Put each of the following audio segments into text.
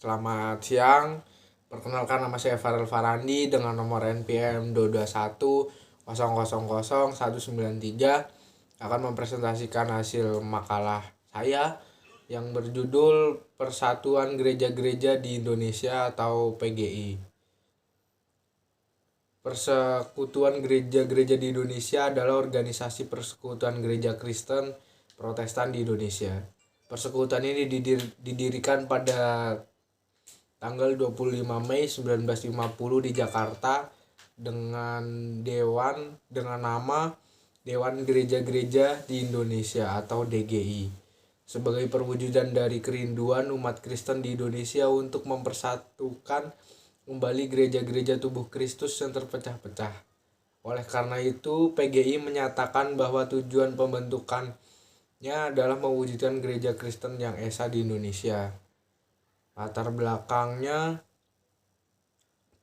Selamat siang, perkenalkan nama saya Farel Farandi dengan nomor NPM 221 000 193 akan mempresentasikan hasil makalah saya yang berjudul Persatuan Gereja-Gereja di Indonesia atau PGI. Persekutuan Gereja-Gereja di Indonesia adalah organisasi persekutuan gereja Kristen Protestan di Indonesia. Persekutuan ini didirikan pada tanggal 25 Mei 1950 di Jakarta dengan nama Dewan Gereja-Gereja di Indonesia atau DGI sebagai perwujudan dari kerinduan umat Kristen di Indonesia untuk mempersatukan kembali gereja-gereja tubuh Kristus yang terpecah-pecah. Oleh karena itu, PGI menyatakan bahwa tujuan pembentukannya adalah mewujudkan gereja Kristen yang esa di Indonesia. Latar belakangnya,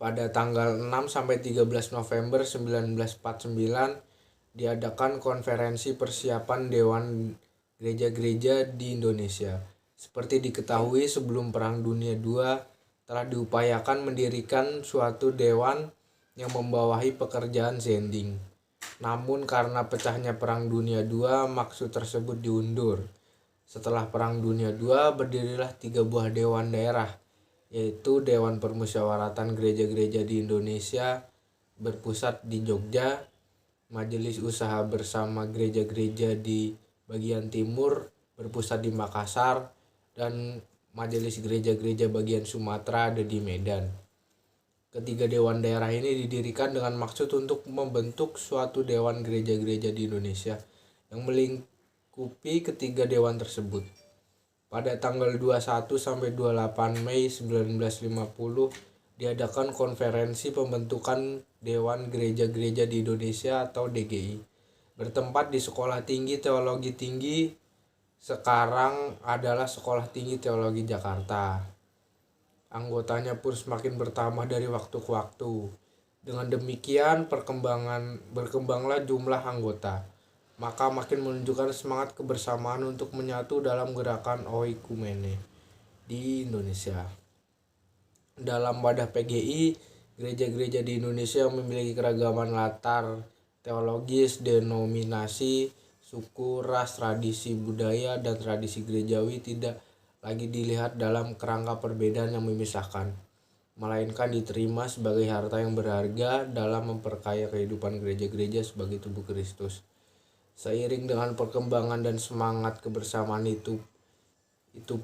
pada tanggal 6-13 November 1949 diadakan konferensi persiapan Dewan Gereja-Gereja di Indonesia. Seperti diketahui, sebelum Perang Dunia II telah diupayakan mendirikan suatu dewan yang membawahi pekerjaan Zending. Namun karena pecahnya Perang Dunia II, maksud tersebut diundur. Setelah Perang Dunia II, berdirilah 3 buah dewan daerah, yaitu Dewan Permusyawaratan Gereja-Gereja di Indonesia berpusat di Jogja, Majelis Usaha Bersama Gereja-Gereja di bagian timur berpusat di Makassar, dan Majelis Gereja-Gereja bagian Sumatera ada di Medan. Ketiga dewan daerah ini didirikan dengan maksud untuk membentuk suatu dewan gereja-gereja di Indonesia yang melingkupi ketiga dewan tersebut. Pada tanggal 21-28 Mei 1950 diadakan konferensi pembentukan Dewan Gereja-Gereja di Indonesia atau DGI, bertempat di Sekolah Tinggi Teologi Tinggi, sekarang adalah Sekolah Tinggi Teologi Jakarta. Anggotanya pun semakin bertambah dari waktu ke waktu. Dengan demikian berkembanglah jumlah anggota, maka makin menunjukkan semangat kebersamaan untuk menyatu dalam gerakan oikumene di Indonesia. Dalam wadah PGI, gereja-gereja di Indonesia memiliki keragaman latar teologis, denominasi, suku, ras, tradisi budaya, dan tradisi gerejawi tidak lagi dilihat dalam kerangka perbedaan yang memisahkan, melainkan diterima sebagai harta yang berharga dalam memperkaya kehidupan gereja-gereja sebagai tubuh Kristus. Seiring dengan perkembangan dan semangat kebersamaan itu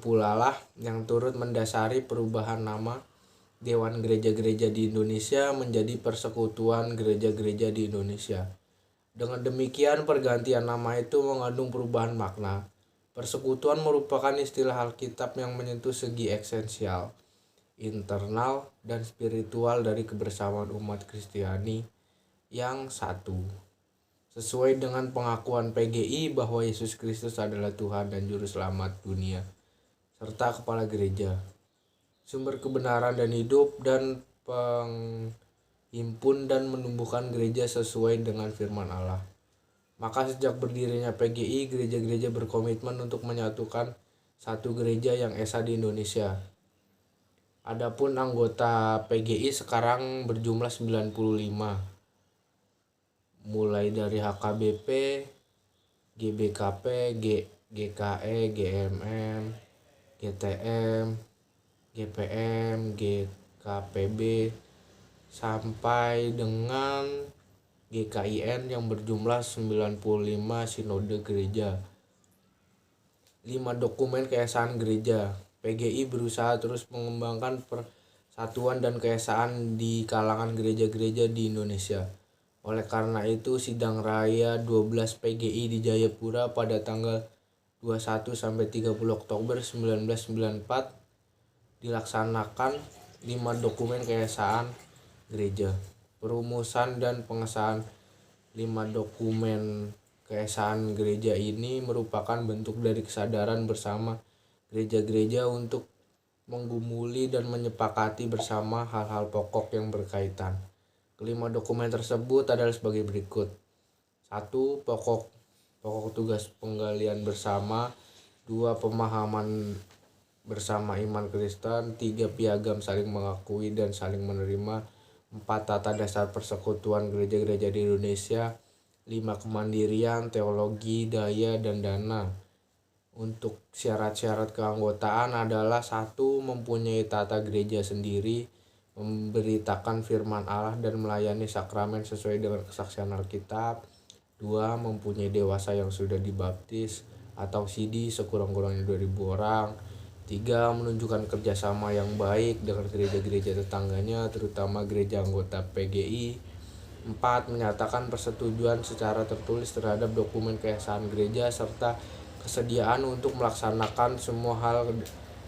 pula lah yang turut mendasari perubahan nama Dewan Gereja-Gereja di Indonesia menjadi Persekutuan Gereja-Gereja di Indonesia. Dengan demikian, pergantian nama itu mengandung perubahan makna. Persekutuan merupakan istilah Alkitab yang menyentuh segi esensial, internal, dan spiritual dari kebersamaan umat Kristiani yang satu. Sesuai dengan pengakuan PGI bahwa Yesus Kristus adalah Tuhan dan Juru Selamat dunia, serta Kepala Gereja, sumber kebenaran dan hidup, dan penghimpun dan menumbuhkan gereja sesuai dengan firman Allah. Maka sejak berdirinya PGI, gereja-gereja berkomitmen untuk menyatukan satu gereja yang esa di Indonesia. Adapun anggota PGI sekarang berjumlah 95, mulai dari HKBP, GBKP, GKE, GMM, GTM, GPM, GKPB, sampai dengan GKIN yang berjumlah 95 sinode gereja. 5 dokumen keesaan gereja. PGI berusaha terus mengembangkan persatuan dan keesaan di kalangan gereja-gereja di Indonesia. Oleh karena itu, Sidang Raya 12 PGI di Jayapura pada tanggal 21-30 Oktober 1994 dilaksanakan 5 dokumen keesaan gereja. Perumusan dan pengesahan 5 dokumen keesaan gereja ini merupakan bentuk dari kesadaran bersama gereja-gereja untuk menggumuli dan menyepakati bersama hal-hal pokok yang berkaitan. Kelima dokumen tersebut adalah sebagai berikut. 1. Pokok tugas penggalian bersama. 2. Pemahaman bersama iman Kristen. 3. Piagam saling mengakui dan saling menerima. 4. Tata dasar persekutuan gereja-gereja di Indonesia. 5. Kemandirian, teologi, daya, dan dana. Untuk syarat-syarat keanggotaan adalah 1. Mempunyai tata gereja sendiri, memberitakan firman Allah dan melayani sakramen sesuai dengan kesaksian Alkitab. 2. Mempunyai dewasa yang sudah dibaptis atau CD sekurang-kurangnya 2000 orang. 3. Menunjukkan kerjasama yang baik dengan gereja-gereja tetangganya, terutama gereja anggota PGI. 4. Menyatakan persetujuan secara tertulis terhadap dokumen keesaan gereja serta kesediaan untuk melaksanakan semua hal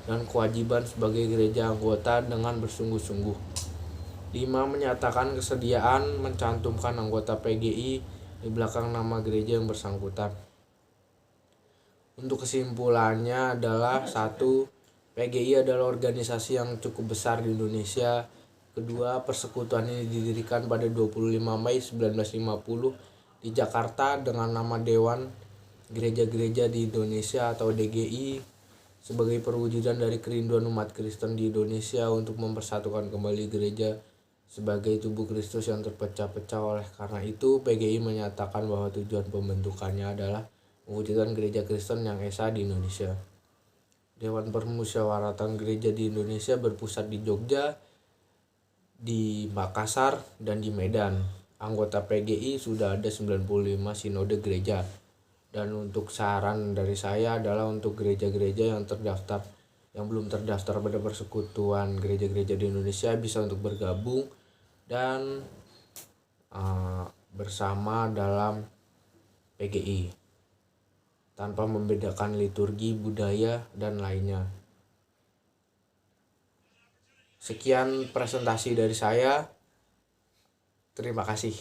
dan kewajiban sebagai gereja anggota dengan bersungguh-sungguh. 5. Menyatakan kesediaan mencantumkan anggota PGI di belakang nama gereja yang bersangkutan. Untuk kesimpulannya adalah 1. PGI adalah organisasi yang cukup besar di Indonesia. Kedua, persekutuan ini didirikan pada 25 Mei 1950 di Jakarta dengan nama Dewan Gereja-Gereja di Indonesia atau DGI sebagai perwujudan dari kerinduan umat Kristen di Indonesia untuk mempersatukan kembali gereja sebagai tubuh Kristus yang terpecah-pecah. Oleh karena itu, PGI menyatakan bahwa tujuan pembentukannya adalah mewujudkan gereja Kristen yang esa di Indonesia. Dewan Permusyawaratan Gereja di Indonesia berpusat di Jogja, di Makassar, dan di Medan. Anggota PGI sudah ada 95 sinode gereja. Dan untuk saran dari saya adalah untuk gereja-gereja yang belum terdaftar pada persekutuan gereja-gereja di Indonesia bisa untuk bergabung dan bersama dalam PGI tanpa membedakan liturgi, budaya, dan lainnya. Sekian presentasi dari saya. Terima kasih.